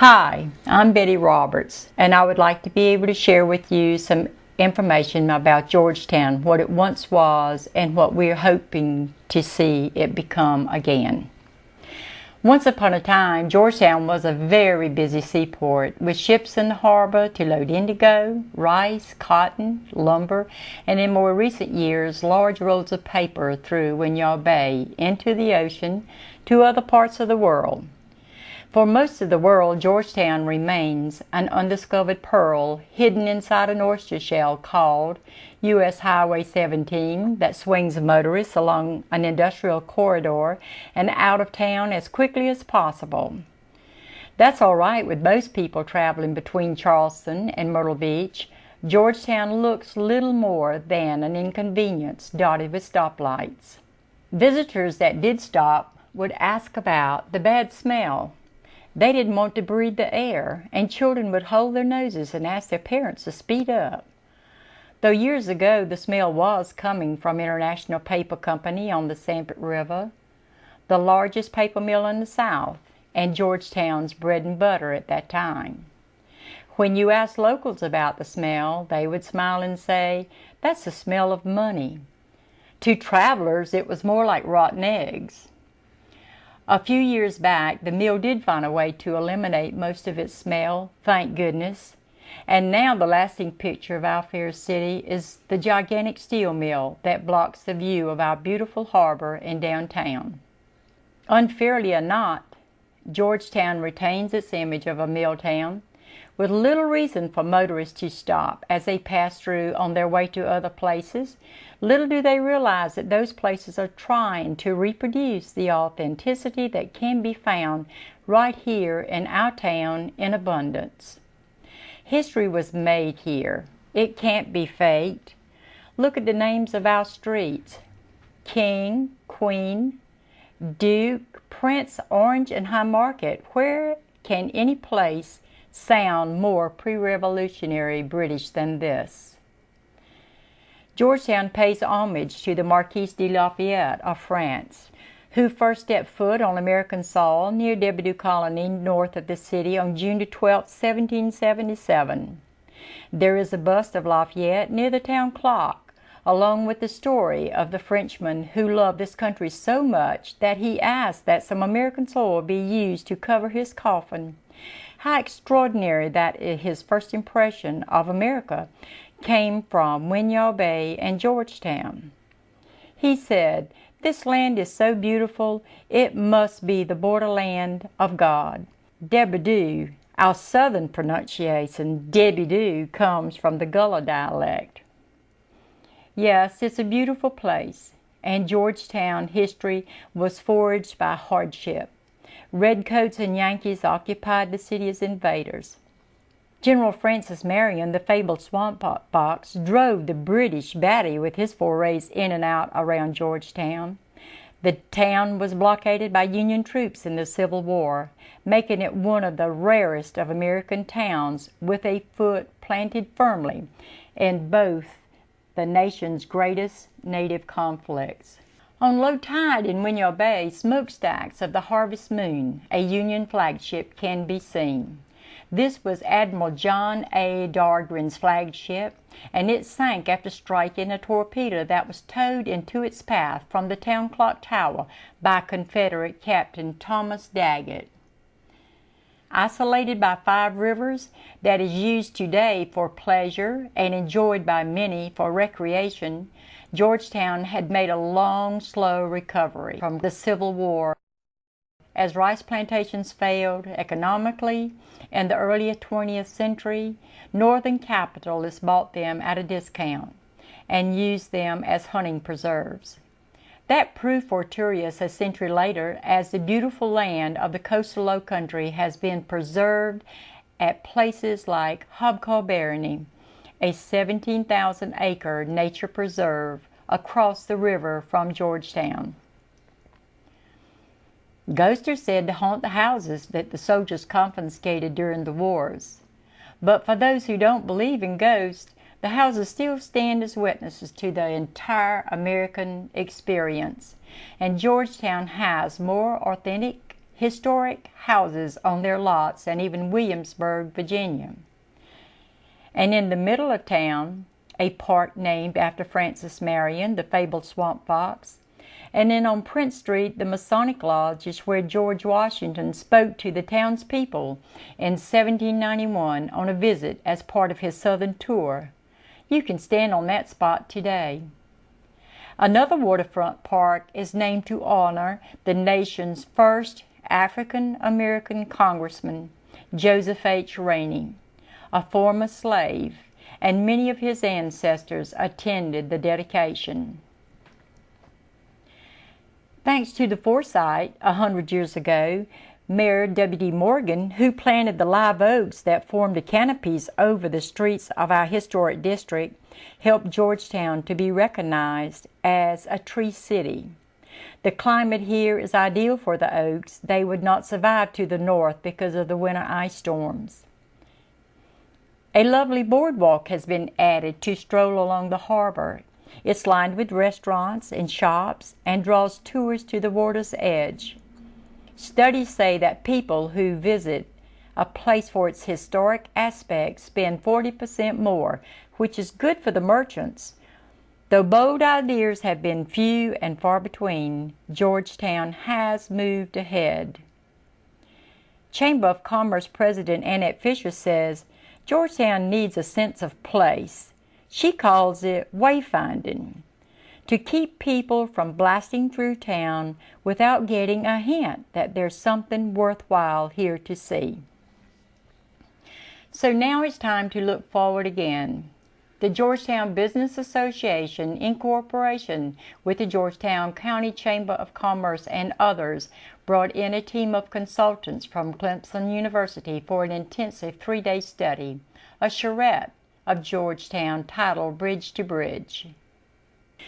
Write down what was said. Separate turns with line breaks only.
Hi, I'm Betty Roberts, and I would like to be able to share with you some information about Georgetown, what it once was, and what we're hoping to see it become again. Once upon a time, Georgetown was a very busy seaport with ships in the harbor to load indigo, rice, cotton, lumber, and in more recent years, large rolls of paper through Winyah Bay into the ocean to other parts of the world. For most of the world, Georgetown remains an undiscovered pearl hidden inside an oyster shell called U.S. Highway 17 that swings motorists along an industrial corridor and out of town as quickly as possible. That's all right with most people traveling between Charleston and Myrtle Beach. Georgetown looks little more than an inconvenience dotted with stoplights. Visitors that did stop would ask about the bad smell. They didn't want to breathe the air, and children would hold their noses and ask their parents to speed up. Though years ago the smell was coming from International Paper Company on the Sanpet River, the largest paper mill in the South, and Georgetown's bread and butter at that time. When you asked locals about the smell, they would smile and say, "That's the smell of money." To travelers, it was more like rotten eggs. A few years back, the mill did find a way to eliminate most of its smell, thank goodness. And now the lasting picture of our fair city is the gigantic steel mill that blocks the view of our beautiful harbor in downtown. Unfairly or not, Georgetown retains its image of a mill town, with little reason for motorists to stop as they pass through on their way to other places. Little do they realize that those places are trying to reproduce the authenticity that can be found right here in our town in abundance. History was made here. It can't be faked. Look at the names of our streets: King, Queen, Duke, Prince, Orange, and High Market. Where can any place sound more pre-revolutionary British than this? Georgetown pays homage to the Marquis de Lafayette of France, who first stepped foot on American soil near Debido Colony north of the city on June 12, 1777. There is a bust of Lafayette near the town clock, along with the story of the Frenchman who loved this country so much that he asked that some American soil be used to cover his coffin. How extraordinary that his first impression of America came from Winyah Bay and Georgetown. He said, "This land is so beautiful, it must be the borderland of God." Debido, our southern pronunciation, Debido, comes from the Gullah dialect. Yes, it's a beautiful place, and Georgetown history was forged by hardship. Redcoats and Yankees occupied the city as invaders. General Francis Marion, the fabled swamp fox, drove the British batty with his forays in and out around Georgetown. The town was blockaded by Union troops in the Civil War, making it one of the rarest of American towns with a foot planted firmly in both the nation's greatest native conflicts. On low tide in Winyah Bay, smokestacks of the Harvest Moon, a Union flagship, can be seen. This was Admiral John A. Dahlgren's flagship, and it sank after striking a torpedo that was towed into its path from the town clock tower by Confederate Captain Thomas Daggett. Isolated by 5 rivers, that is used today for pleasure and enjoyed by many for recreation, Georgetown had made a long, slow recovery from the Civil War. As rice plantations failed economically in the early 20th century, northern capitalists bought them at a discount and used them as hunting preserves. That proved fortuitous a century later, as the beautiful land of the coastal lowcountry has been preserved at places like Hobcobarney, a 17,000-acre nature preserve across the river from Georgetown. Ghosts are said to haunt the houses that the soldiers confiscated during the wars. But for those who don't believe in ghosts, the houses still stand as witnesses to the entire American experience, and Georgetown has more authentic historic houses on their lots, and even Williamsburg, Virginia. And in the middle of town, a park named after Francis Marion, the fabled swamp fox. And then on Prince Street, the Masonic Lodge is where George Washington spoke to the townspeople in 1791 on a visit as part of his Southern tour. You can stand on that spot today. Another waterfront park is named to honor the nation's first African-American congressman, Joseph H. Rainey, a former slave, and many of his ancestors attended the dedication. Thanks to the foresight 100 years ago, Mayor W.D. Morgan, who planted the live oaks that formed the canopies over the streets of our historic district, helped Georgetown to be recognized as a tree city. The climate here is ideal for the oaks. They would not survive to the north because of the winter ice storms. A lovely boardwalk has been added to stroll along the harbor. It's lined with restaurants and shops and draws tours to the water's edge. Studies say that people who visit a place for its historic aspects spend 40% more, which is good for the merchants. Though bold ideas have been few and far between, Georgetown has moved ahead. Chamber of Commerce President Annette Fisher says, Georgetown needs a sense of place. She calls it wayfinding, to keep people from blasting through town without getting a hint that there's something worthwhile here to see. So now it's time to look forward again. The Georgetown Business Association, in cooperation with the Georgetown County Chamber of Commerce and others, brought in a team of consultants from Clemson University for an intensive 3-day study, a charrette of Georgetown titled Bridge to Bridge.